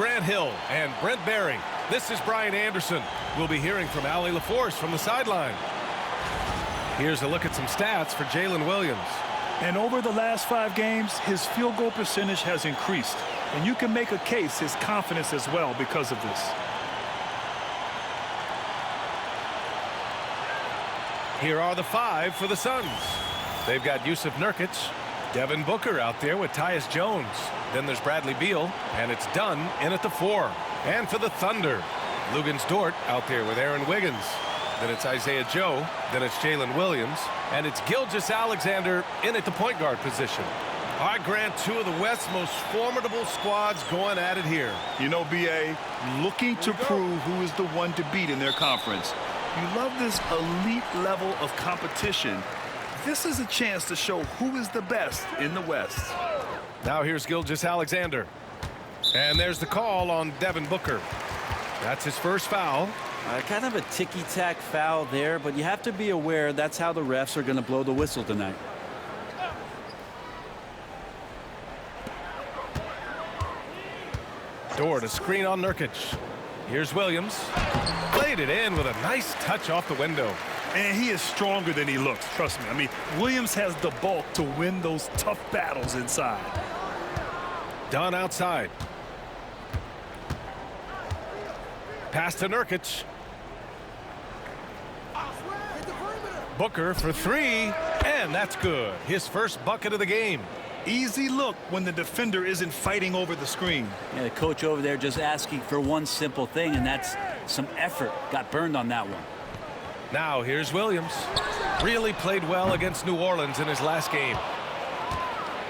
Grant Hill and Brent Barry. This is Brian Anderson. We'll be hearing from Allie LaForce from the sideline. Here's a look at some stats for Jalen Williams. And over the last 5 games, his field goal percentage has increased. And you can make a case his confidence as well because of this. Here are the 5 for the Suns. They've got Yusuf Nurkic, Devin Booker out there with Tyus Jones. Then there's Bradley Beal, and it's Dunn in at the 4. And for the Thunder, Luguentz Dort out there with Aaron Wiggins. Then it's Isaiah Joe. Then it's Jalen Williams. And it's Gilgeous-Alexander in at the point guard position. All right, Grant, 2 of the West's most formidable squads going at it here. You know, B.A., looking to prove who is the one to beat in their conference. You love this elite level of competition. This is a chance to show who is the best in the West. Now here's Gilgeous-Alexander. And there's the call on Devin Booker. That's his first foul. Kind of a ticky-tack foul there, but you have to be aware that's how the refs are going to blow the whistle tonight. Dort, a screen on Nurkic. Here's Williams. Played it in with a nice touch off the window. And he is stronger than he looks, trust me. I mean, Williams has the bulk to win those tough battles inside. Dunn outside. Pass to Nurkic. Booker for 3, and that's good. His first bucket of the game. Easy look when the defender isn't fighting over the screen. Yeah, the coach over there just asking for one simple thing, and that's some effort. Got burned on that one. Now here's Williams. Really played well against New Orleans in his last game.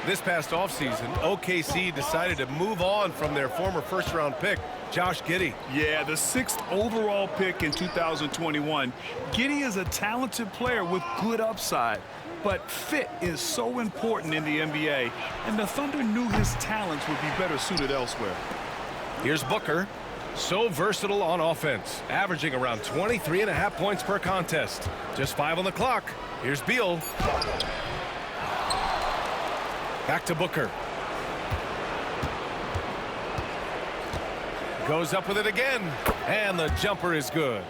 This past offseason, OKC decided to move on from their former first-round pick, Josh Giddey. Yeah, the 6th overall pick in 2021. Giddey is a talented player with good upside, but fit is so important in the NBA, and the Thunder knew his talents would be better suited elsewhere. Here's Booker. So versatile on offense, averaging around 23.5 points per contest. Just 5 on the clock. Here's Beal. Back to Booker. Goes up with it again, and the jumper is good.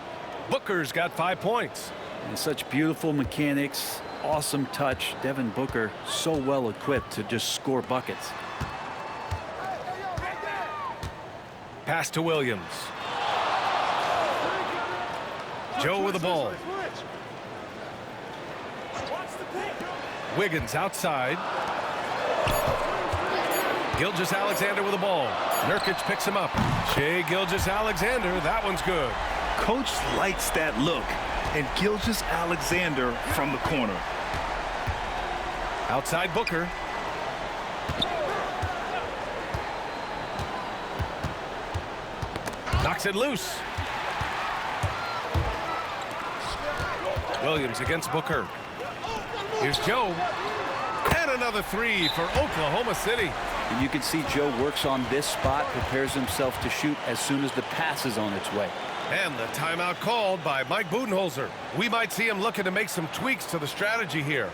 Booker's got 5 points. And such beautiful mechanics, awesome touch. Devin Booker so well equipped to just score buckets. Pass to Williams. Joe with the ball. Wiggins outside. Gilgeous-Alexander with the ball. Nurkic picks him up. Shai Gilgeous-Alexander, that one's good. Coach likes that look, and Gilgeous-Alexander from the corner. Outside Booker. Knocks it loose. Williams against Booker. Here's Joe. And another 3 for Oklahoma City. And you can see Joe works on this spot, prepares himself to shoot as soon as the pass is on its way. And the timeout called by Mike Budenholzer. We might see him looking to make some tweaks to the strategy here.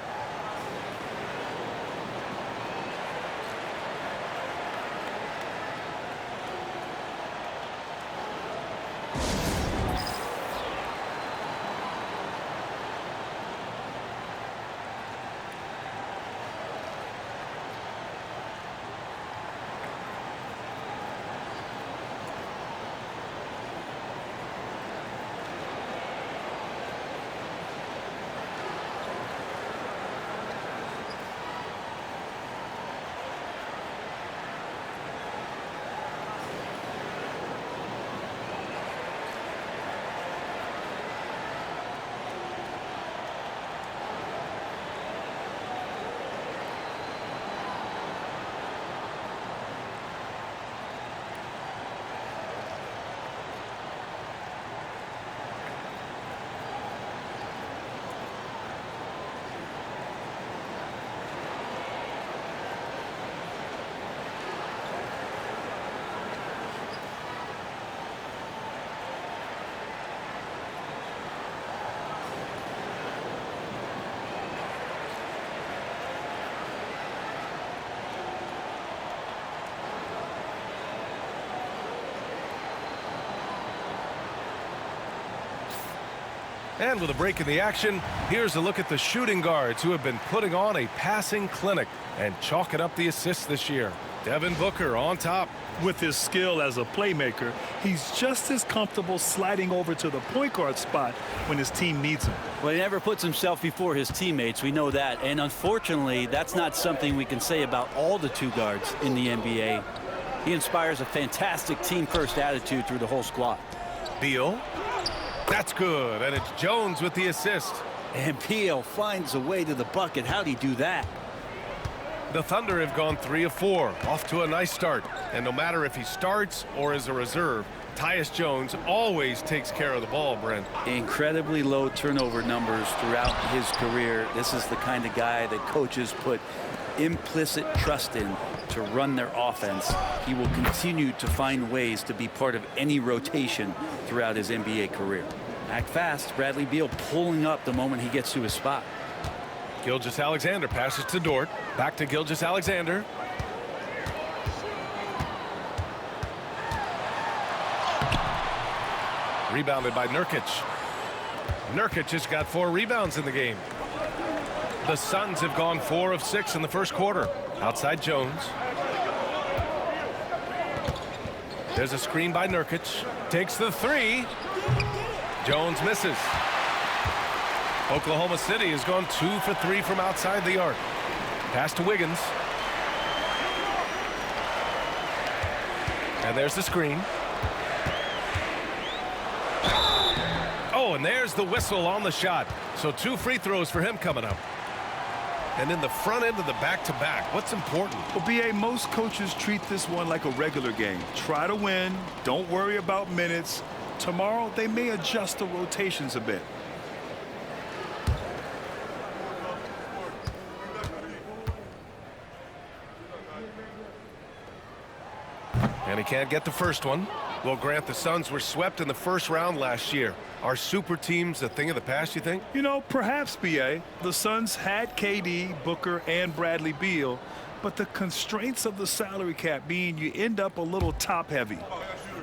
And with a break in the action, here's a look at the shooting guards who have been putting on a passing clinic and chalking up the assists this year. Devin Booker on top. With his skill as a playmaker, he's just as comfortable sliding over to the point guard spot when his team needs him. Well, he never puts himself before his teammates. We know that. And unfortunately, that's not something we can say about all the two guards in the NBA. He inspires a fantastic team-first attitude through the whole squad. Beal. That's good. And it's Jones with the assist. And Beal finds a way to the bucket. How'd he do that? The Thunder have gone 3 of 4, off to a nice start. And no matter if he starts or is a reserve, Tyus Jones always takes care of the ball, Brent. Incredibly low turnover numbers throughout his career. This is the kind of guy that coaches put implicit trust in to run their offense. He will continue to find ways to be part of any rotation throughout his NBA career. Act fast. Bradley Beal pulling up the moment he gets to his spot. Gilgeous-Alexander passes to Dort. Back to Gilgeous-Alexander. Rebounded by Nurkic. Nurkic has got 4 rebounds in the game. The Suns have gone 4 of 6 in the first quarter. Outside Jones. There's a screen by Nurkic. Takes the 3. Jones misses. Oklahoma City has gone 2 for 3 from outside the arc. Pass to Wiggins. And there's the screen. Oh, and there's the whistle on the shot. So 2 free throws for him coming up. And in the front end of the back-to-back, what's important? Well, B.A., most coaches treat this one like a regular game. Try to win. Don't worry about minutes. Tomorrow, they may adjust the rotations a bit. And he can't get the first one. Well, Grant, the Suns were swept in the first round last year. Are super teams a thing of the past, you think? You know, perhaps, B.A. The Suns had KD, Booker, and Bradley Beal, but the constraints of the salary cap mean you end up a little top-heavy.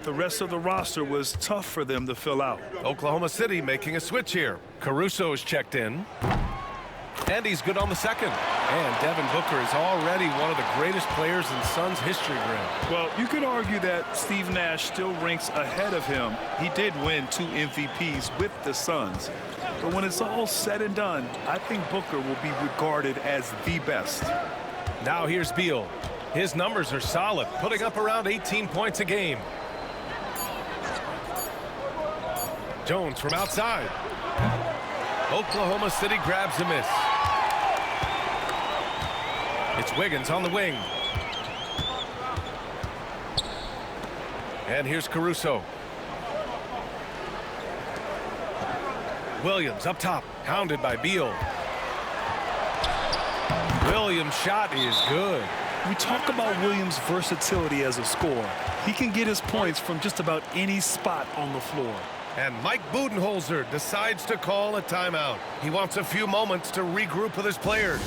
The rest of the roster was tough for them to fill out. Oklahoma City making a switch here. Caruso is checked in. And he's good on the second. And Devin Booker is already one of the greatest players in Suns history, Grant. Well, you could argue that Steve Nash still ranks ahead of him. He did win 2 MVPs with the Suns. But when it's all said and done, I think Booker will be regarded as the best. Now here's Beal. His numbers are solid, putting up around 18 points a game. Jones from outside. Oklahoma City grabs a miss. It's Wiggins on the wing. And here's Caruso. Williams up top, hounded by Beal. Williams' shot is good. We talk about Williams' versatility as a scorer. He can get his points from just about any spot on the floor. And Mike Budenholzer decides to call a timeout. He wants a few moments to regroup with his players.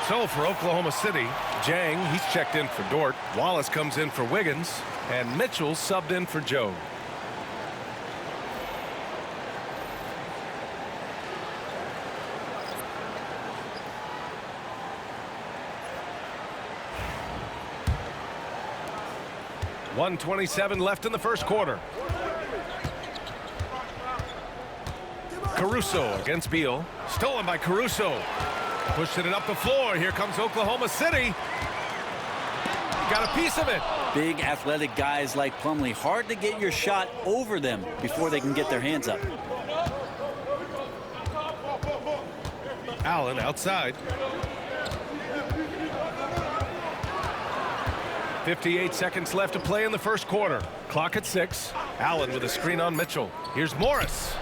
So for Oklahoma City, Jang, he's checked in for Dort. Wallace comes in for Wiggins. And Mitchell subbed in for Joe. 1:27 left in the first quarter. Caruso against Beal. Stolen by Caruso. Pushing it up the floor. Here comes Oklahoma City. Got a piece of it. Big athletic guys like Plumlee. Hard to get your shot over them before they can get their hands up. Allen outside. 58 seconds left to play in the first quarter. Clock at 6. Allen with a screen on Mitchell. Here's Morris.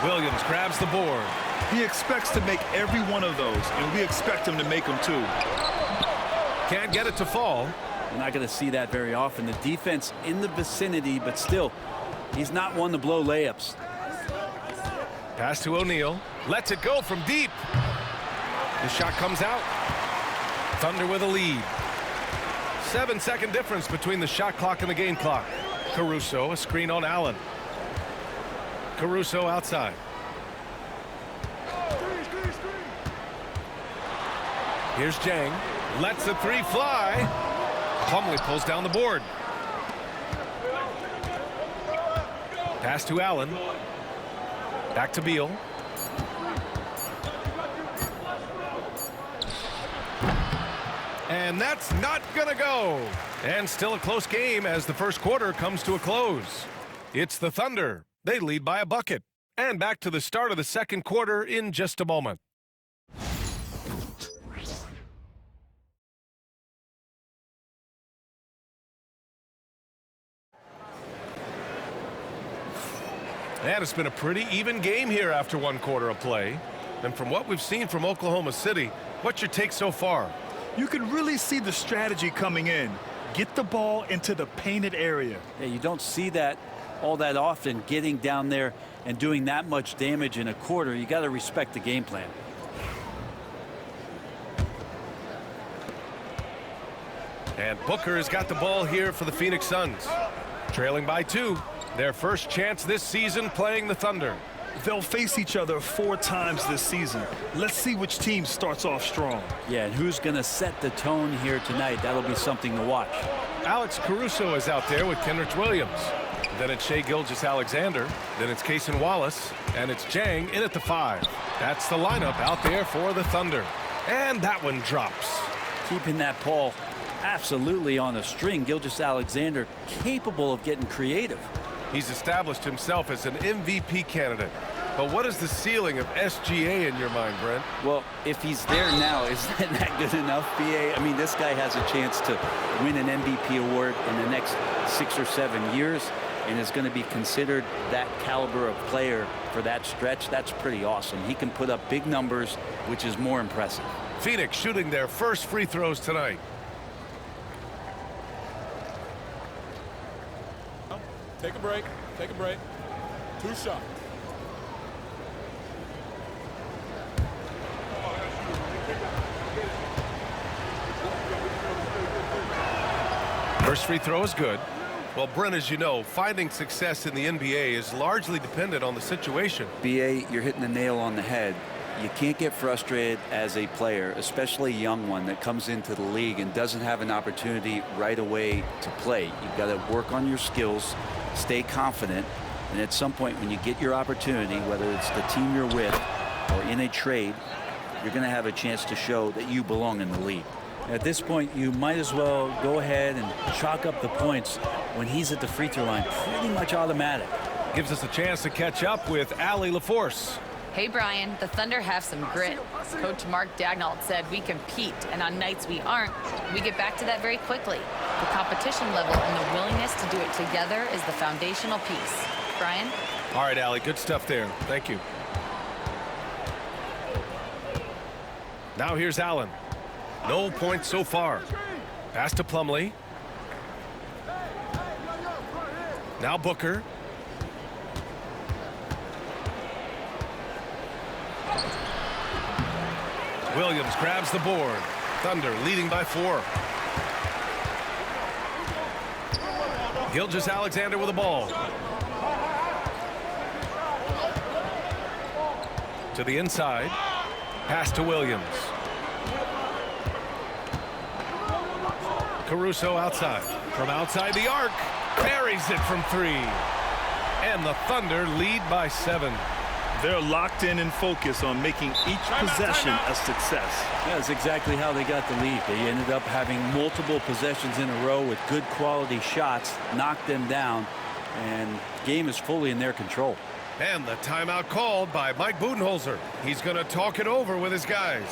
Williams grabs the board. He expects to make every one of those, and we expect him to make them too. Can't get it to fall. You're not going to see that very often. The defense in the vicinity, but still, he's not one to blow layups. Pass to O'Neal. Lets it go from deep. The shot comes out. Thunder with a lead. 7-second difference between the shot clock and the game clock. Caruso, a screen on Allen. Caruso outside. Here's Jang. Lets the three fly. Plumlee pulls down the board. Pass to Allen. Back to Beal. And that's not going to go. And still a close game as the first quarter comes to a close. It's the Thunder. They lead by a bucket. And back to the start of the second quarter in just a moment. And it's been a pretty even game here after one quarter of play. And from what we've seen from Oklahoma City, what's your take so far? You can really see the strategy coming in. Get the ball into the painted area. Yeah, you don't see that all that often, getting down there and doing that much damage in a quarter. You got to respect the game plan. And Booker has got the ball here for the Phoenix Suns. Trailing by 2. Their first chance this season playing the Thunder. They'll face each other 4 times this season. Let's see which team starts off strong. Yeah, and who's going to set the tone here tonight? That'll be something to watch. Alex Caruso is out there with Kenrich Williams. Then it's Shai Gilgeous-Alexander. Then it's Cason Wallace. And it's Jang in at the 5. That's the lineup out there for the Thunder. And that one drops. Keeping that ball absolutely on a string. Gilgeous-Alexander capable of getting creative. He's established himself as an MVP candidate. But what is the ceiling of SGA in your mind, Brent? Well, if he's there now, is that good enough, BA? I mean, this guy has a chance to win an MVP award in the next 6 or 7 years and is going to be considered that caliber of player for that stretch. That's pretty awesome. He can put up big numbers, which is more impressive. Phoenix shooting their first free throws tonight. Take a break. Take a break. 2 shots. First free throw is good. Well, Brent, as you know, finding success in the NBA is largely dependent on the situation. BA, you're hitting the nail on the head. You can't get frustrated as a player, especially a young one that comes into the league and doesn't have an opportunity right away to play. You've got to work on your skills, stay confident, and at some point when you get your opportunity, whether it's the team you're with or in a trade, you're going to have a chance to show that you belong in the league. At this point, you might as well go ahead and chalk up the points when he's at the free throw line. Pretty much automatic. Gives us a chance to catch up with Allie LaForce. Hey, Brian, the Thunder have some grit. Coach Mark Dagnall said we compete, and on nights we aren't, we get back to that very quickly. The competition level and the willingness to do it together is the foundational piece. Brian? All right, Allie, good stuff there. Thank you. Now here's Allen. No points so far. Pass to Plumlee. Now Booker. Williams grabs the board. Thunder leading by 4. Gilgeous-Alexander with the ball. To the inside. Pass to Williams. Caruso outside. From outside the arc, buries it from 3. And the Thunder lead by 7. They're locked in and focused on making each possession a success. That's exactly how they got the lead. They ended up having multiple possessions in a row with good quality shots, knocked them down, and the game is fully in their control. And the timeout called by Mike Budenholzer. He's going to talk it over with his guys.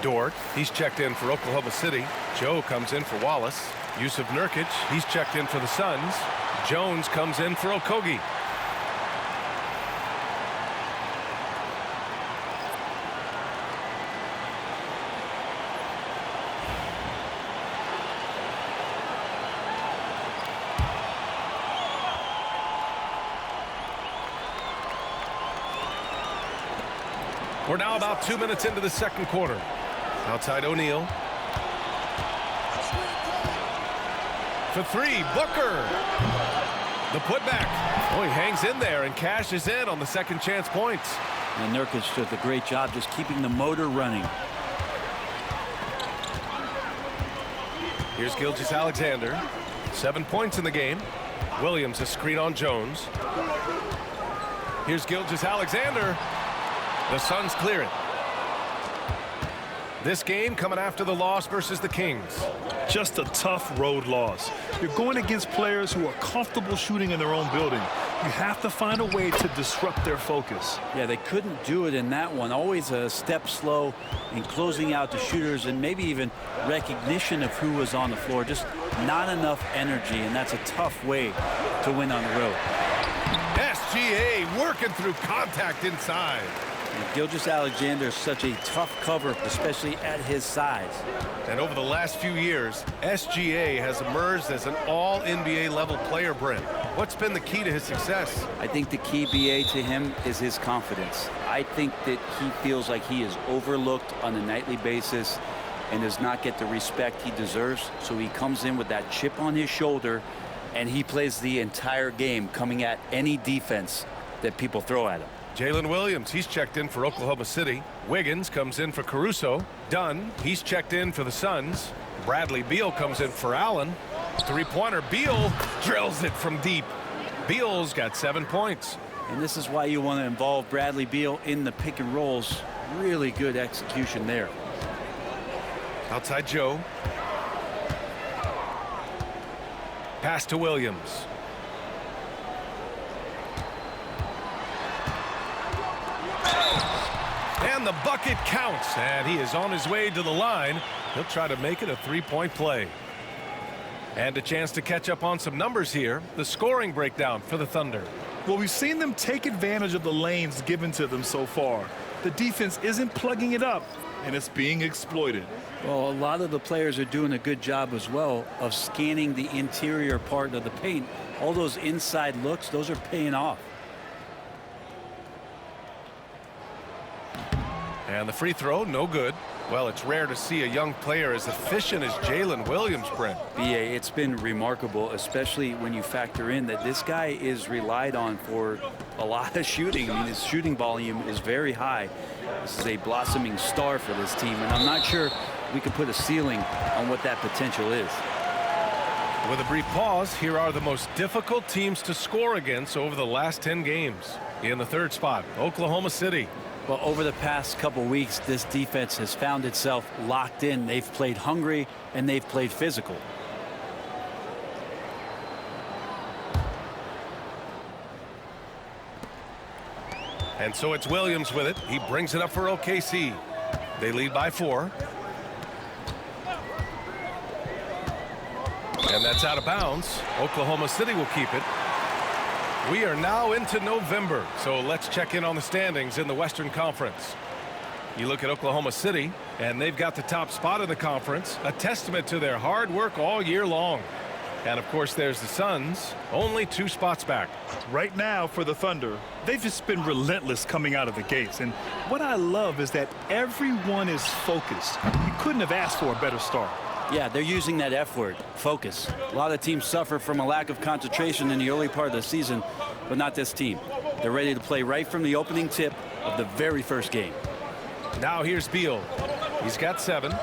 Dort, he's checked in for Oklahoma City. Joe comes in for Wallace. Yusuf Nurkic, he's checked in for the Suns. Jones comes in for Okogie. We're now about 2 minutes into the second quarter. Outside O'Neal. For 3, Booker. The putback. Oh, he hangs in there and cashes in on the second chance points. And Nurkic does a great job just keeping the motor running. Here's Gilgeous-Alexander. 7 points in the game. Williams a screen on Jones. Here's Gilgeous-Alexander. The Suns clear it. This game coming after the loss versus the Kings. Just a tough road loss. You're going against players who are comfortable shooting in their own building. You have to find a way to disrupt their focus. Yeah, they couldn't do it in that one. Always a step slow in closing out the shooters and maybe even recognition of who was on the floor. Just not enough energy, and that's a tough way to win on the road. SGA working through contact inside. Gilgeous-Alexander is such a tough cover, especially at his size. And over the last few years, SGA has emerged as an all-NBA level player, Brent. What's been the key to his success? I think the key, BA, to him is his confidence. I think that he feels like he is overlooked on a nightly basis and does not get the respect he deserves. So he comes in with that chip on his shoulder, and he plays the entire game coming at any defense that people throw at him. Jalen Williams, he's checked in for Oklahoma City. Wiggins comes in for Caruso. Dunn, he's checked in for the Suns. Bradley Beal comes in for Allen. Three-pointer, Beal drills it from deep. Beal's got 7 points. And this is why you want to involve Bradley Beal in the pick and rolls. Really good execution there. Outside Joe. Pass to Williams. And the bucket counts, and he is on his way to the line. He'll try to make it a three-point play. And a chance to catch up on some numbers here. The scoring breakdown for the Thunder. Well, we've seen them take advantage of the lanes given to them so far. The defense isn't plugging it up, and it's being exploited. Well, a lot of the players are doing a good job as well of scanning the interior part of the paint. All those inside looks, those are paying off. And the free throw, no good. Well, it's rare to see a young player as efficient as Jalen Williams, Brent. BA, it's been remarkable, especially when you factor in that this guy is relied on for a lot of shooting. I mean, his shooting volume is very high. This is a blossoming star for this team, and I'm not sure we can put a ceiling on what that potential is. With a brief pause, here are the most difficult teams to score against over the last 10 games. In the third spot, Oklahoma City. Well, over the past couple weeks, this defense has found itself locked in. They've played hungry and they've played physical. And so it's Williams with it. He brings it up for OKC. They lead by 4. And that's out of bounds. Oklahoma City will keep it. We are now into November, so let's check in on the standings in the Western Conference. You look at Oklahoma City, and they've got the top spot in the conference, a testament to their hard work all year long. And, of course, there's the Suns, only 2 spots back. Right now for the Thunder, they've just been relentless coming out of the gates. And what I love is that everyone is focused. You couldn't have asked for a better start. Yeah, they're using that F word, focus. A lot of teams suffer from a lack of concentration in the early part of the season, but not this team. They're ready to play right from the opening tip of the very first game. Now here's Beal. He's got 7.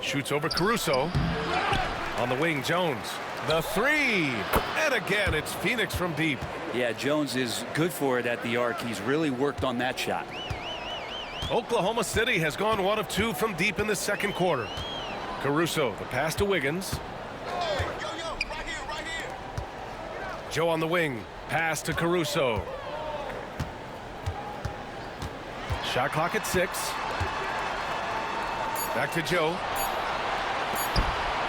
Shoots over Caruso. On the wing, Jones. The 3. And again, it's Phoenix from deep. Yeah, Jones is good for it at the arc. He's really worked on that shot. Oklahoma City has gone 1 of 2 from deep in the second quarter. Caruso, the pass to Wiggins. Joe on the wing. Pass to Caruso. Shot clock at 6. Back to Joe.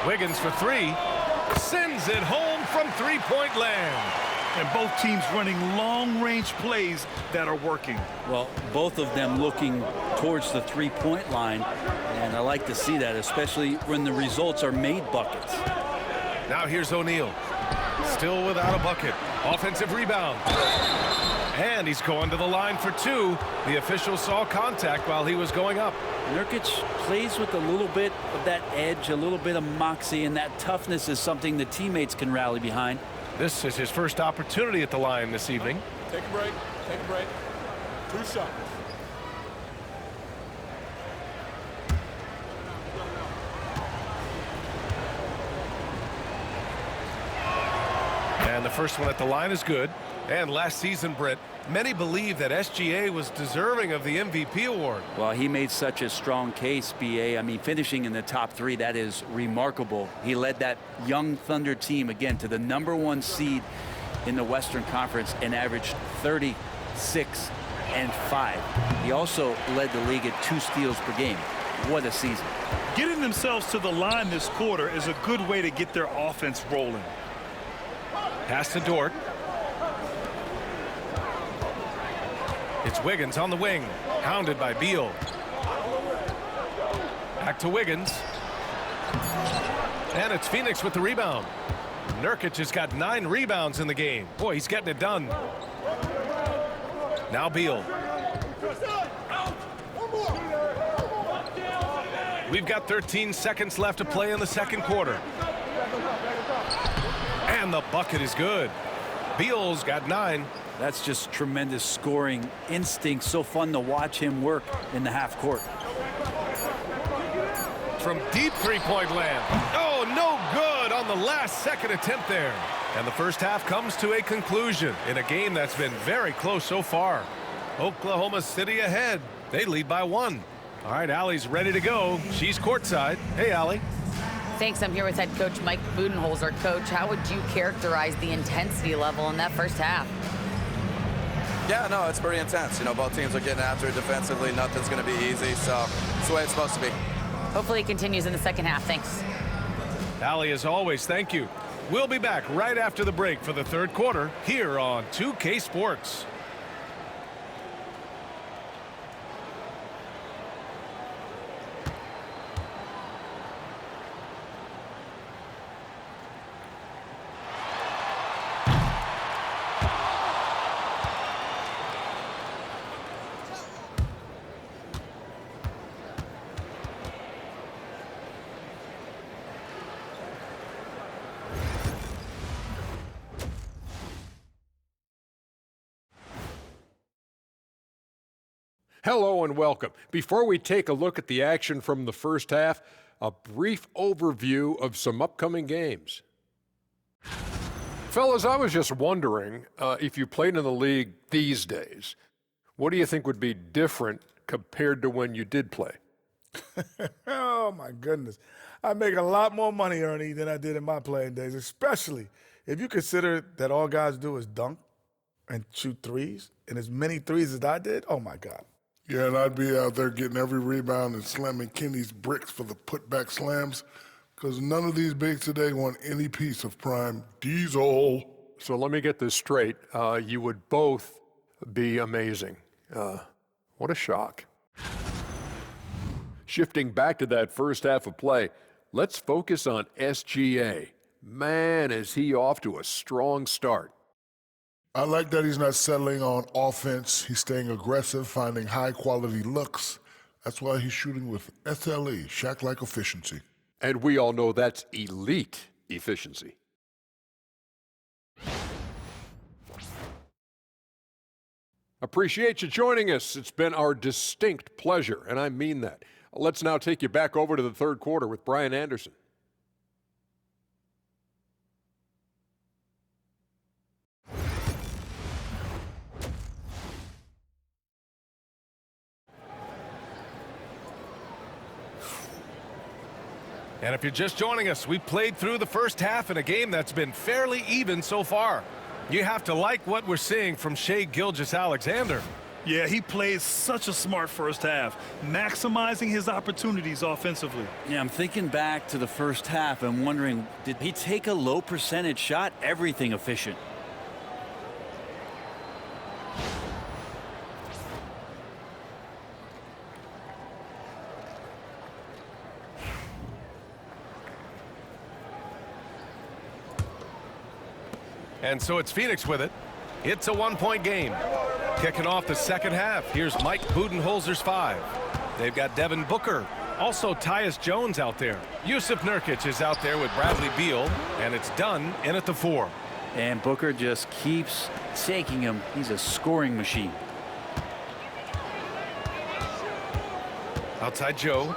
Wiggins for 3. Sends it home from three-point land. And both teams running long-range plays that are working. Well, both of them looking towards the three-point line, and I like to see that, especially when the results are made buckets. Now here's O'Neal. Still without a bucket. Offensive rebound. And he's going to the line for 2. The official saw contact while he was going up. Nurkic plays with a little bit of that edge, a little bit of moxie, and that toughness is something the teammates can rally behind. This is his first opportunity at the line this evening. Take a break. Take a break. 2 shots. And the first one at the line is good. And last season, Britt, many believe that SGA was deserving of the MVP award. Well, he made such a strong case, BA. I mean, finishing in the top 3, that is remarkable. He led that young Thunder team, again, to the #1 seed in the Western Conference and averaged 36 and 5. He also led the league at 2 steals per game. What a season. Getting themselves to the line this quarter is a good way to get their offense rolling. Pass to Dort. It's Wiggins on the wing, hounded by Beal. Back to Wiggins. And it's Phoenix with the rebound. Nurkic has got 9 rebounds in the game. Boy, he's getting it done. Now Beal. We've got 13 seconds left to play in the second quarter. And the bucket is good. Beal's got 9. That's just tremendous scoring instinct. So fun to watch him work in the half court. From deep three-point land. Oh, no good on the last second attempt there. And the first half comes to a conclusion in a game that's been very close so far. Oklahoma City ahead. They lead by 1. All right, Allie's ready to go. She's courtside. Hey, Allie. Thanks. I'm here with head coach Mike Budenholzer. Coach, how would you characterize the intensity level in that first half? Yeah, no, it's pretty intense. You know, both teams are getting after it defensively. Nothing's going to be easy, so it's the way it's supposed to be. Hopefully it continues in the second half. Thanks. Allie, as always, thank you. We'll be back right after the break for the third quarter here on 2K Sports. Hello and welcome. Before we take a look at the action from the first half, a brief overview of some upcoming games. Fellas, I was just wondering if you played in the league these days, what do you think would be different compared to when you did play? Oh, my goodness. I make a lot more money, Ernie, than I did in my playing days, especially if you consider that all guys do is dunk and shoot threes, and as many threes as I did, oh, my God. Yeah, and I'd be out there getting every rebound and slamming Kenny's bricks for the putback slams, because none of these bigs today want any piece of prime diesel. So let me get this straight. You would both be amazing. What a shock. Shifting back to that first half of play, let's focus on SGA. Man, is he off to a strong start. I like that he's not settling on offense. He's staying aggressive, finding high-quality looks. That's why he's shooting with SLE, Shaq-like efficiency. And we all know that's elite efficiency. Appreciate you joining us. It's been our distinct pleasure, and I mean that. Let's now take you back over to the third quarter with Brian Anderson. And if you're just joining us, we played through the first half in a game that's been fairly even so far. You have to like what we're seeing from Shai Gilgeous-Alexander. Yeah, he plays such a smart first half, maximizing his opportunities offensively. Yeah, I'm thinking back to the first half and wondering, did he take a low percentage shot? Everything efficient. And so it's Phoenix with it. It's a one-point game. Kicking off the second half, here's Mike Budenholzer's 5. They've got Devin Booker, also Tyus Jones out there. Yusuf Nurkic is out there with Bradley Beal, and it's done in at the 4. And Booker just keeps taking him. He's a scoring machine. Outside Joe.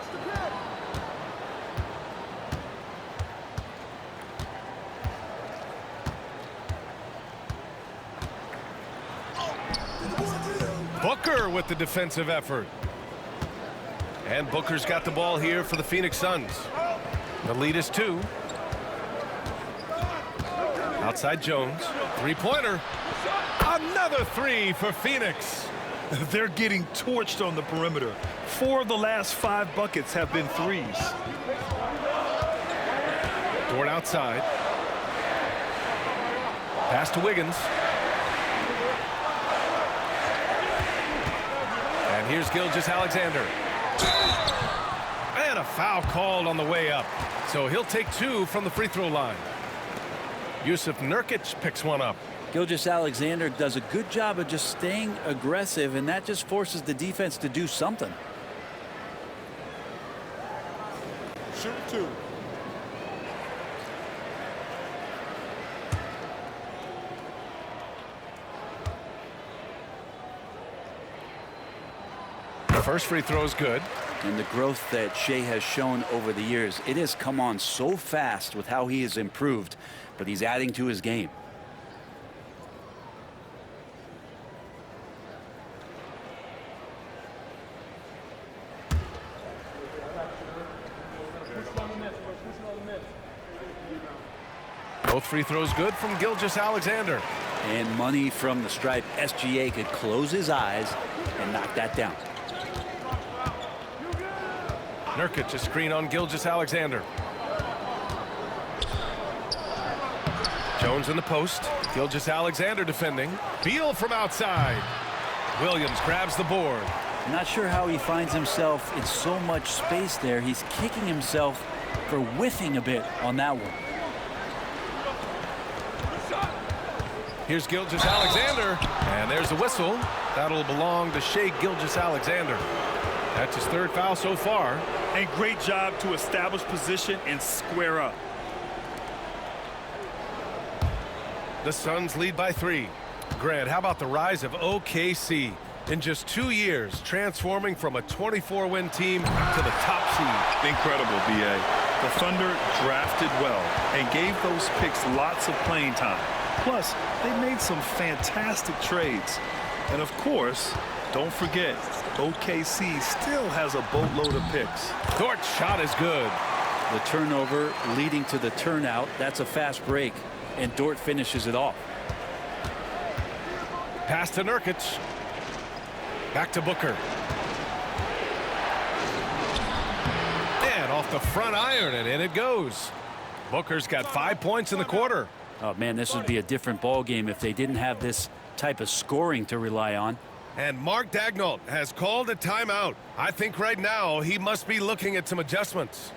Booker with the defensive effort. And Booker's got the ball here for the Phoenix Suns. The lead is 2. Outside Jones. Three-pointer. Another 3 for Phoenix. They're getting torched on the perimeter. 4 of the last 5 buckets have been threes. Dort outside. Pass to Wiggins. And here's Gilgeous-Alexander. And a foul called on the way up. So he'll take 2 from the free throw line. Yusuf Nurkic picks one up. Gilgeous-Alexander does a good job of just staying aggressive, and that just forces the defense to do something. Shoot 2. The first free throw is good. And the growth that Shai has shown over the years, it has come on so fast with how he has improved, but he's adding to his game. Both free throws good from Gilgeous-Alexander. And money from the stripe. SGA could close his eyes and knock that down. Nurkic a screen on Gilgeous-Alexander. Jones in the post. Gilgeous-Alexander defending. Beal from outside. Williams grabs the board. I'm not sure how he finds himself in so much space there. He's kicking himself for whiffing a bit on that one. Here's Gilgeous-Alexander, and there's a whistle. That'll belong to Shai Gilgeous-Alexander. That's his 3rd foul so far. And great job to establish position and square up. The Suns lead by 3. Grant, how about the rise of OKC? in just 2 years, transforming from a 24-win team to the top seed. Incredible, B.A. The Thunder drafted well and gave those picks lots of playing time. Plus, they made some fantastic trades. And of course, don't forget, OKC still has a boatload of picks. Dort's shot is good. The turnover leading to the turnout. That's a fast break, and Dort finishes it off. Pass to Nurkic. Back to Booker. And off the front iron, and in it goes. Booker's got 5 points in the quarter. Oh, man, this would be a different ball game if they didn't have this type of scoring to rely on. And Mark Daigneault has called a timeout. I think right now he must be looking at some adjustments.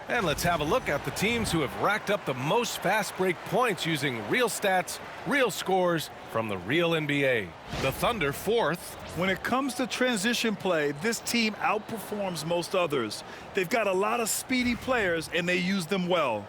And let's have a look at the teams who have racked up the most fast break points using real stats, real scores from the real NBA. The Thunder 4th. When it comes to transition play, this team outperforms most others. They've got a lot of speedy players, and they use them well.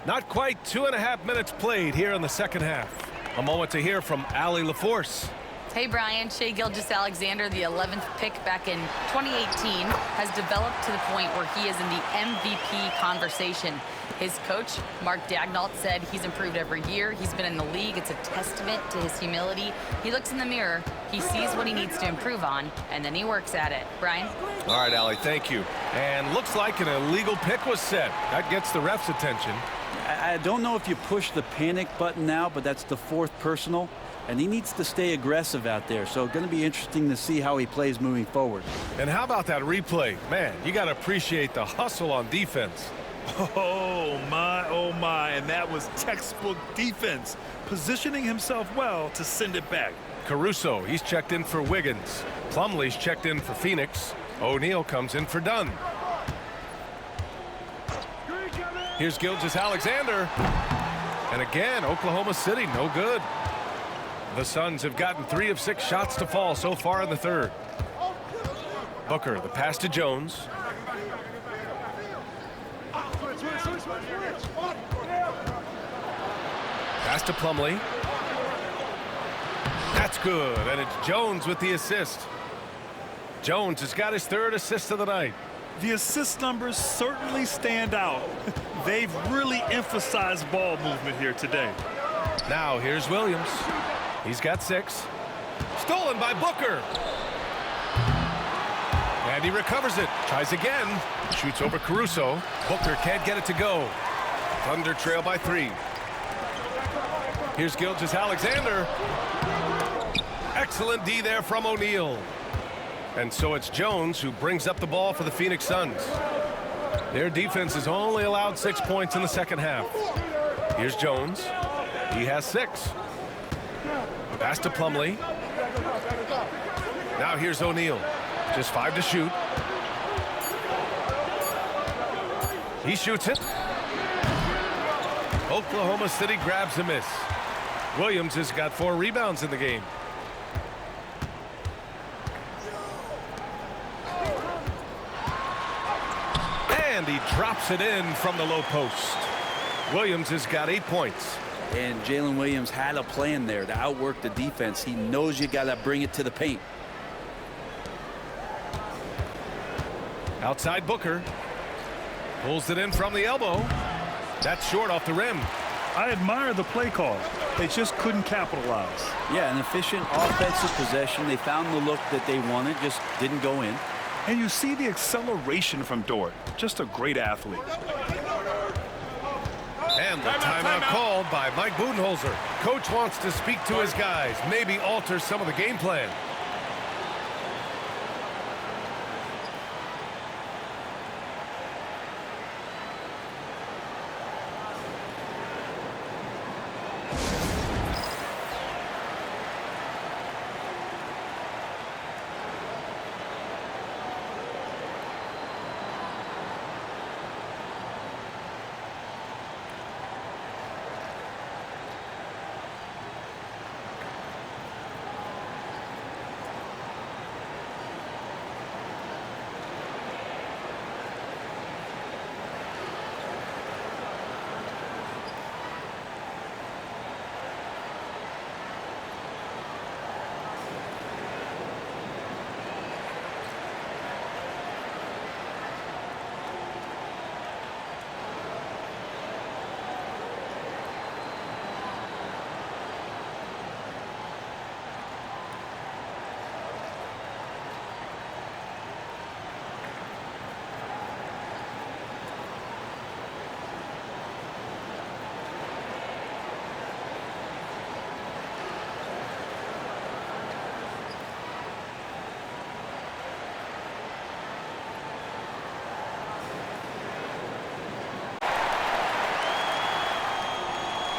Not quite 2.5 minutes played here in the second half. A moment to hear from Allie LaForce. Hey, Brian. Shai Gilgeous-Alexander, the 11th pick back in 2018, has developed to the point where he is in the MVP conversation. His coach, Mark Daigneault, said he's improved every year. He's been in the league. It's a testament to his humility. He looks in the mirror, he sees what he needs to improve on, and then he works at it. Brian? All right, Allie, thank you. And looks like an illegal pick was set. That gets the ref's attention. I don't know if you push the panic button now, but that's the 4th personal. And he needs to stay aggressive out there. So going to be interesting to see how he plays moving forward. And how about that replay? Man, you got to appreciate the hustle on defense. Oh, my. And that was textbook defense. Positioning himself well to send it back. Caruso, he's checked in for Wiggins. Plumlee's checked in for Phoenix. O'Neal comes in for Dunn. Here's Gilgeous-Alexander. And again, Oklahoma City, no good. The Suns have gotten 3 of 6 shots to fall so far in the third. Booker, the pass to Jones. Pass to Plumlee. That's good, and it's Jones with the assist. Jones has got his 3rd assist of the night. The assist numbers certainly stand out. They've really emphasized ball movement here today. Now here's Williams. He's got 6. Stolen by Booker. And he recovers it. Tries again. Shoots over Caruso. Booker can't get it to go. Thunder trail by 3. Here's Gilgeous-Alexander. Excellent D there from O'Neal. And so it's Jones who brings up the ball for the Phoenix Suns. Their defense has only allowed 6 points in the second half. Here's Jones. He has 6. Pass to Plumlee. Now here's O'Neal. Just 5 to shoot. He shoots it. Oklahoma City grabs a miss. Williams has got 4 rebounds in the game. And he drops it in from the low post. Williams has got 8 points. And Jalen Williams had a plan there to outwork the defense. He knows you got to bring it to the paint. Outside Booker. Pulls it in from the elbow. That's short off the rim. I admire the play call. They just couldn't capitalize. Yeah, an efficient offensive possession. They found the look that they wanted, just didn't go in. And you see the acceleration from Dort. Just a great athlete. And the timeout called by Mike Budenholzer. Coach wants to speak to his guys, maybe alter some of the game plan.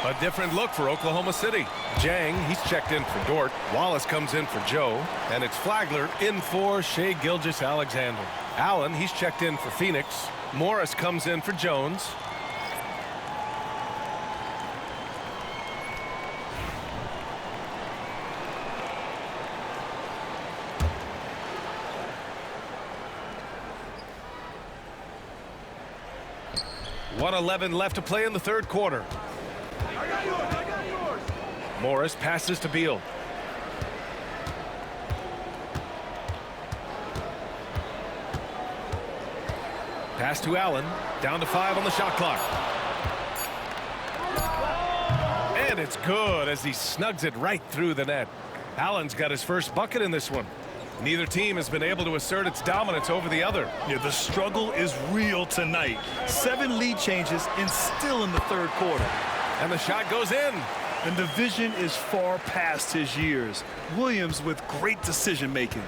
A different look for Oklahoma City. Jang, he's checked in for Dort. Wallace comes in for Joe. And it's Flagler in for Shai Gilgeous-Alexander. Allen, he's checked in for Phoenix. Morris comes in for Jones. .111 left to play in the third quarter. Morris passes to Beal. Pass to Allen. Down to 5 on the shot clock. And it's good as he snugs it right through the net. Allen's got his first bucket in this one. Neither team has been able to assert its dominance over the other. Yeah, the struggle is real tonight. 7 lead changes and still in the third quarter. And the shot goes in. And the vision is far past his years. Williams with great decision making.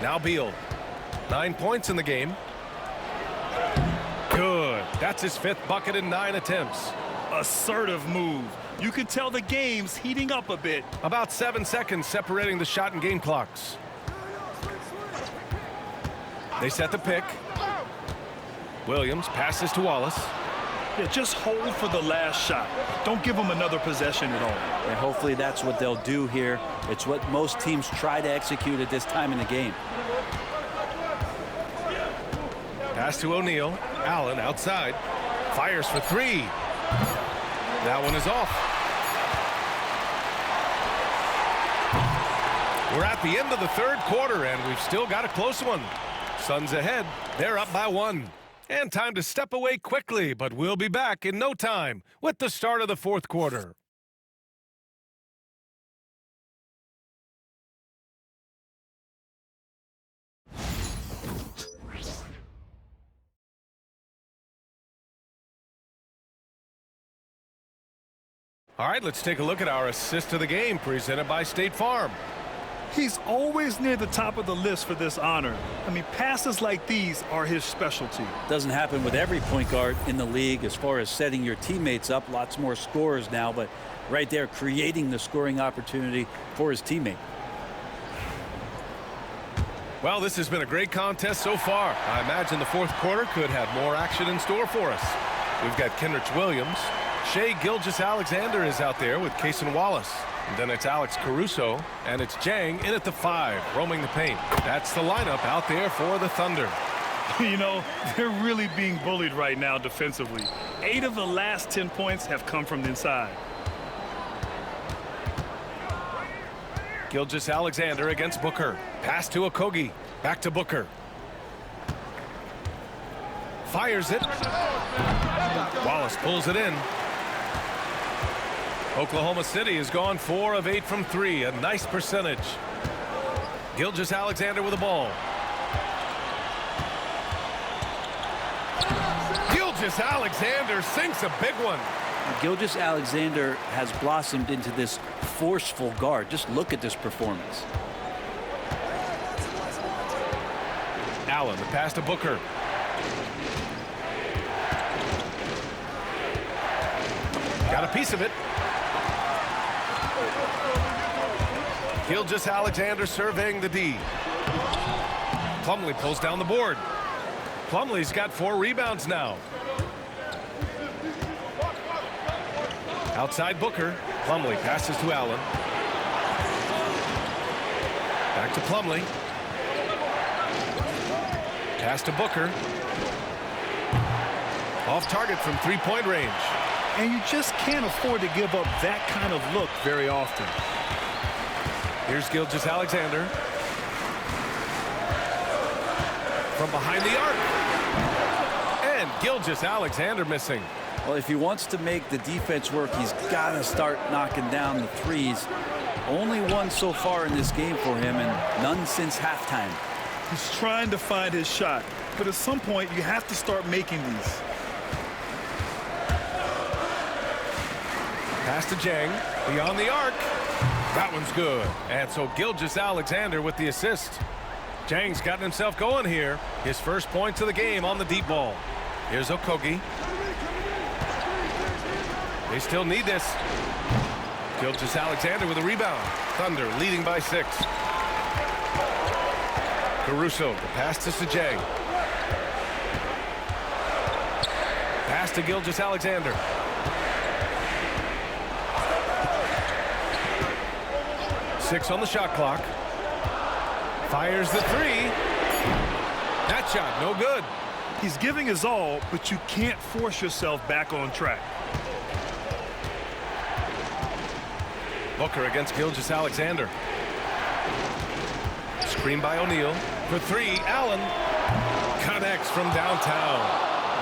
Now Beal. 9 points in the game. Good. That's his 5th bucket in 9 attempts. Assertive move. You can tell the game's heating up a bit. About 7 seconds separating the shot and game clocks. They set the pick. Williams passes to Wallace. Yeah, just hold for the last shot. Don't give them another possession at all. And hopefully that's what they'll do here. It's what most teams try to execute at this time in the game. Pass to O'Neal. Allen outside. Fires for 3. That one is off. We're at the end of the third quarter, and we've still got a close one. Suns ahead. They're up by 1. And time to step away quickly, but we'll be back in no time with the start of the fourth quarter. All right, let's take a look at our assist of the game presented by State Farm. He's always near the top of the list for this honor. I mean, passes like these are his specialty. Doesn't happen with every point guard in the league as far as setting your teammates up. Lots more scorers now, but right there creating the scoring opportunity for his teammate. Well, this has been a great contest so far. I imagine the fourth quarter could have more action in store for us. We've got Kenrich Williams. Shai Gilgeous-Alexander is out there with Cason Wallace. And then it's Alex Caruso, and it's Jang in at the 5, roaming the paint. That's the lineup out there for the Thunder. You know, they're really being bullied right now defensively. 8 of the last 10 points have come from the inside. Gilgeous-Alexander against Booker. Pass to Okogie. Back to Booker. Fires it. Wallace pulls it in. Oklahoma City has gone 4 of 8 from 3. A nice percentage. Gilgeous-Alexander with the ball. Gilgeous-Alexander sinks a big one. Gilgeous-Alexander has blossomed into this forceful guard. Just look at this performance. Allen, the pass to Booker. Got a piece of it. Gilgeous-Alexander surveying the D. Plumlee pulls down the board. Plumlee's got 4 rebounds now. Outside Booker. Plumlee passes to Allen. Back to Plumlee. Pass to Booker. Off target from 3-point range. And you just can't afford to give up that kind of look very often. Here's Gilgeous-Alexander. From behind the arc. And Gilgeous-Alexander missing. Well, if he wants to make the defense work, he's got to start knocking down the threes. Only one so far in this game for him, and none since halftime. He's trying to find his shot, but at some point you have to start making these. Pass to Jang. Beyond the arc. That one's good. And so Gilgeous-Alexander with the assist. Jang's gotten himself going here. His first points of the game on the deep ball. Here's Okogie. They still need this. Gilgeous-Alexander with a rebound. Thunder leading by 6. Caruso, the pass to Sajang. Pass to Gilgeous-Alexander. Six on the shot clock. Fires the 3. That shot, no good. He's giving his all, but you can't force yourself back on track. Booker against Gilgeous-Alexander. Screen by O'Neal. For 3, Allen connects from downtown.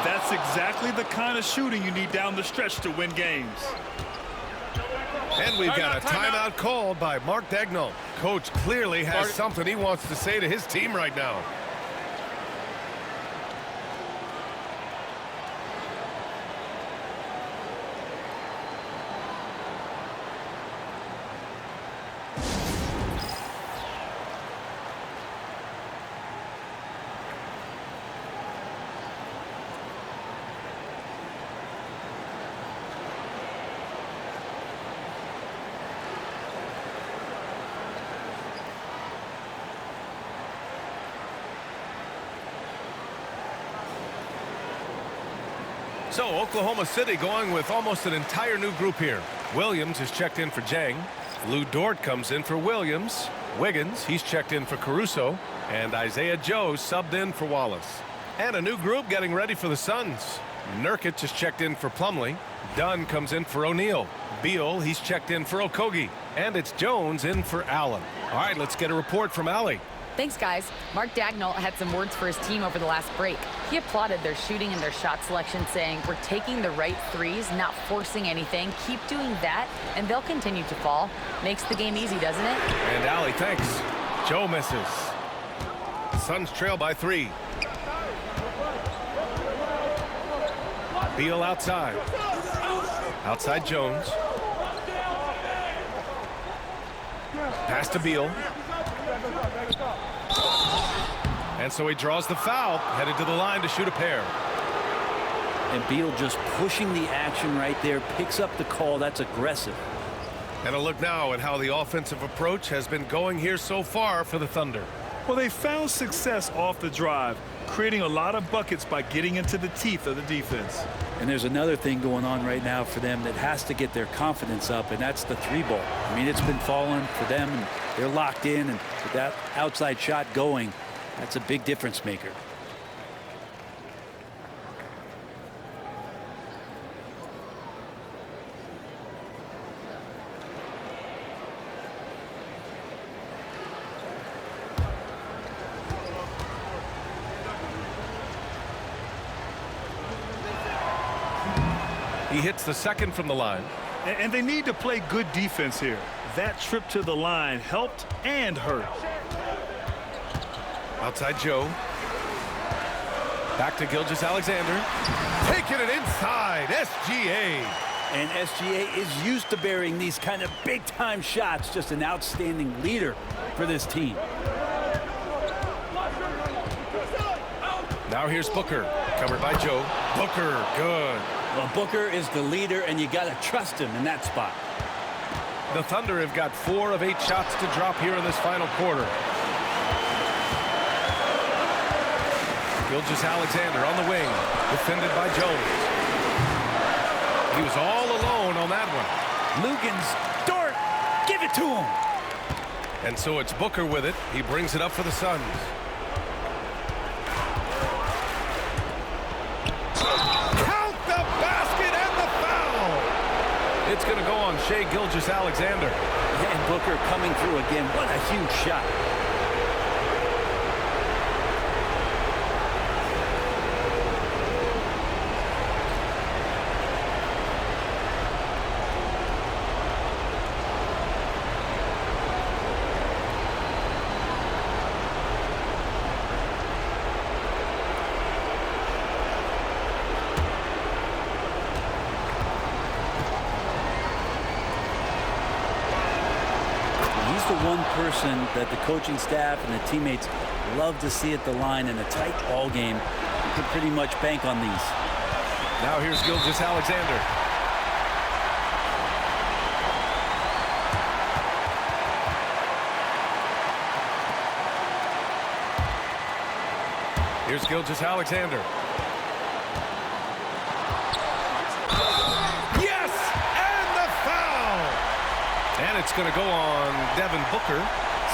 That's exactly the kind of shooting you need down the stretch to win games. And we've got a timeout called by Mark Daigneault. Coach clearly has something he wants to say to his team right now. So Oklahoma City going with almost an entire new group here. Williams is checked in for Jang. Lou Dort comes in for Williams. Wiggins, he's checked in for Caruso. And Isaiah Joe subbed in for Wallace. And a new group getting ready for the Suns. Nurkic is checked in for Plumlee. Dunn comes in for O'Neal. Beal, he's checked in for Okogie. And it's Jones in for Allen. All right, let's get a report from Allie. Thanks, guys. Mark Daigneault had some words for his team over the last break. He applauded their shooting and their shot selection, saying, "We're taking the right threes, not forcing anything. Keep doing that, and they'll continue to fall." Makes the game easy, doesn't it? And Allie, thanks. Joe misses. Suns trail by 3. Beal outside. Outside Jones. Pass to Beal. And so he draws the foul, headed to the line to shoot a pair. And Beal just pushing the action right there, picks up the call. That's aggressive. And a look now at how the offensive approach has been going here so far for the Thunder. Well, they found success off the drive, creating a lot of buckets by getting into the teeth of the defense. And there's another thing going on right now for them that has to get their confidence up, and that's the 3-ball. I mean, it's been falling for them, and they're locked in, and with that outside shot going, that's a big difference maker. He hits the second from the line. And they need to play good defense here. That trip to the line helped and hurt. Outside Joe. Back to Gilgeous-Alexander. Taking it inside. SGA. And SGA is used to burying these kind of big-time shots. Just an outstanding leader for this team. Now here's Booker. Covered by Joe. Booker, good. Well, Booker is the leader, and you got to trust him in that spot. The Thunder have got 4 of 8 shots to drop here in this final quarter. Gilgeous-Alexander on the wing, defended by Jones. He was all alone on that one. Lugan's Dort, give it to him. And so it's Booker with it. He brings it up for the Suns. Count the basket and the foul. It's going to go on Shai Gilgeous-Alexander. And Booker coming through again. What a huge shot. The one person that the coaching staff and the teammates love to see at the line in a tight ball game. You can pretty much bank on these. Now here's Gilgeous-Alexander. Here's Gilgeous-Alexander. Yes! And the foul! And it's going to go on Devin Booker.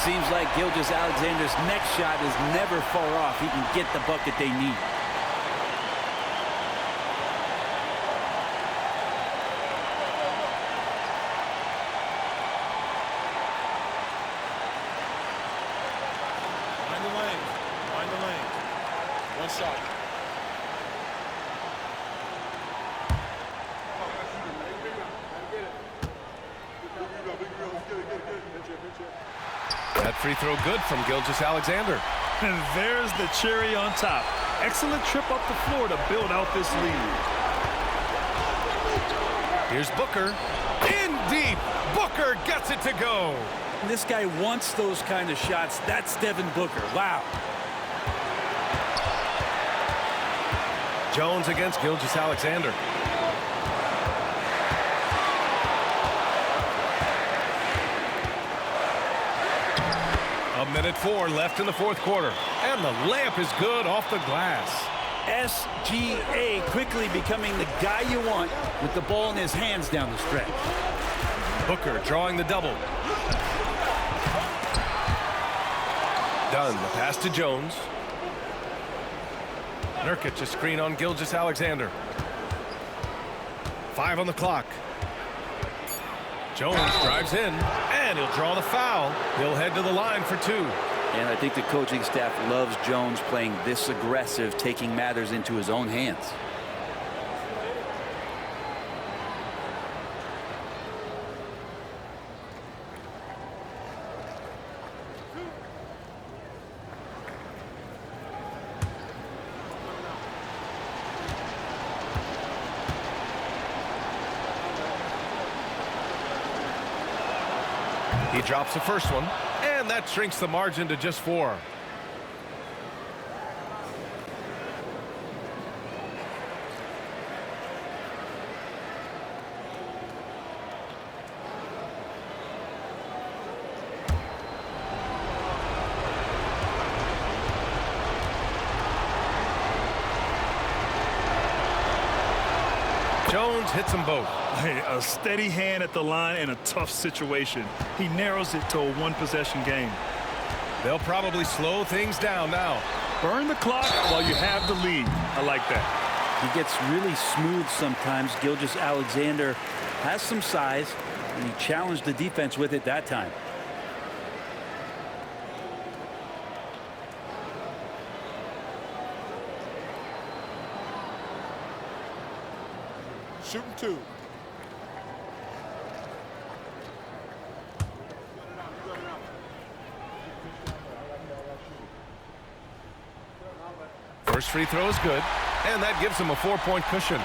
Seems like Gilgeous-Alexander's next shot is never far off. He can get the bucket they need. Find the lane. Find the lane. One shot. That free throw good from Gilgeous-Alexander. And there's the cherry on top. Excellent trip up the floor to build out this lead. Here's Booker. In deep. Booker gets it to go. This guy wants those kind of shots. That's Devin Booker. Wow. Jones against Gilgeous-Alexander. A minute 4 left in the fourth quarter. And the layup is good off the glass. SGA quickly becoming the guy you want with the ball in his hands down the stretch. Booker drawing the double. Done. The pass to Jones. Nurkic a screen on Gilgeous-Alexander. 5 on the clock. Jones drives in, and he'll draw the foul. He'll head to the line for 2. And I think the coaching staff loves Jones playing this aggressive, taking matters into his own hands. He drops the first one, and that shrinks the margin to just 4. Jones hits them both. Hey, a steady hand at the line in a tough situation. He narrows it to a one-possession game. They'll probably slow things down now. Burn the clock while you have the lead. I like that. He gets really smooth sometimes. Gilgeous-Alexander has some size, and he challenged the defense with it that time. Shooting 2. First free throw is good, and that gives him a 4-point cushion.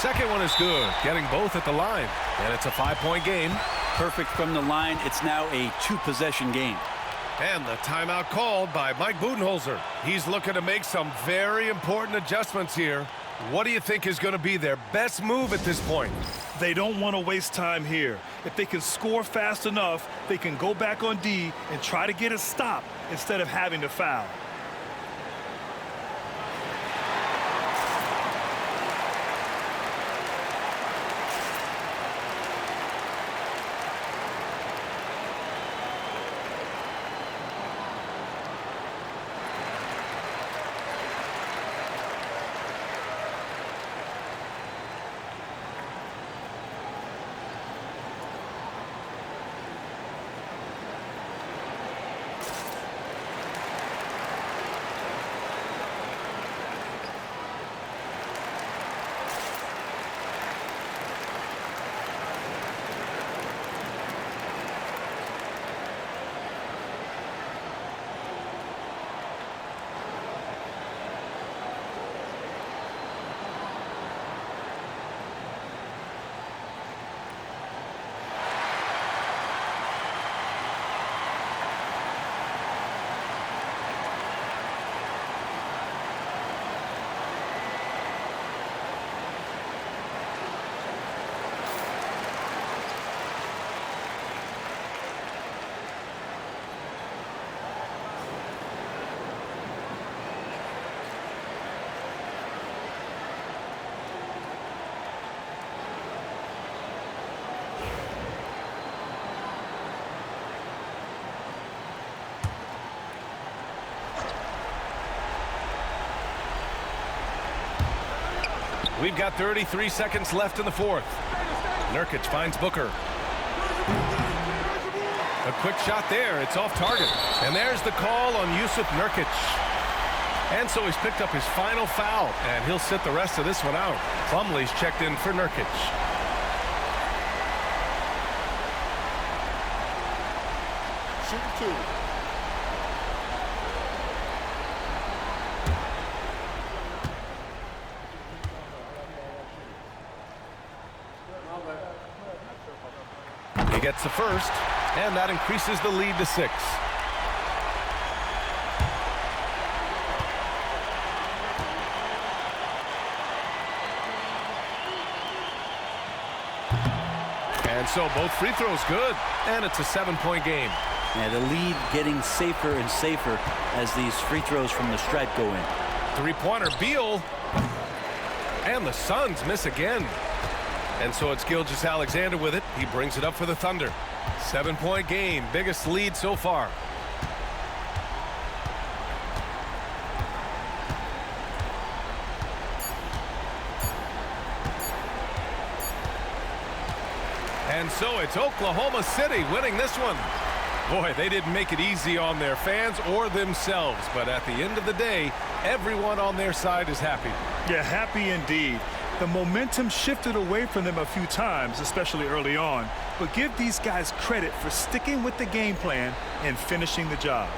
Second one is good, getting both at the line, and it's a 5-point game. Perfect from the line. It's now a 2-possession game. And the timeout called by Mike Budenholzer. He's looking to make some very important adjustments here. What do you think is going to be their best move at this point? They don't want to waste time here. If they can score fast enough, they can go back on D and try to get a stop instead of having to foul. We've got 33 seconds left in the fourth. Nurkic finds Booker. A quick shot there. It's off target. And there's the call on Yusuf Nurkic. And so he's picked up his final foul, and he'll sit the rest of this one out. Plumlee's checked in for Nurkic. Shooting 2. He gets the first, and that increases the lead to 6. And so both free throws good, and it's a 7-point game. Yeah, the lead getting safer and safer as these free throws from the stripe go in. Three-pointer, Beal. And the Suns miss again. And so it's Gilgeous-Alexander with it. He brings it up for the Thunder. 7-point game, biggest lead so far. And so it's Oklahoma City winning this one. Boy, they didn't make it easy on their fans or themselves, but at the end of the day, everyone on their side is happy. Yeah, happy indeed. The momentum shifted away from them a few times, especially early on, but give these guys credit for sticking with the game plan and finishing the job.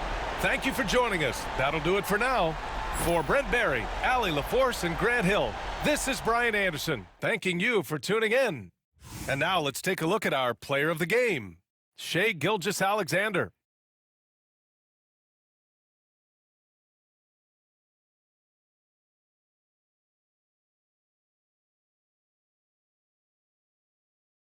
Thank you for joining us. That'll do it for now. For Brent Barry, Allie LaForce, and Grant Hill, this is Brian Anderson, thanking you for tuning in. And now let's take a look at our player of the game, Shai Gilgeous-Alexander.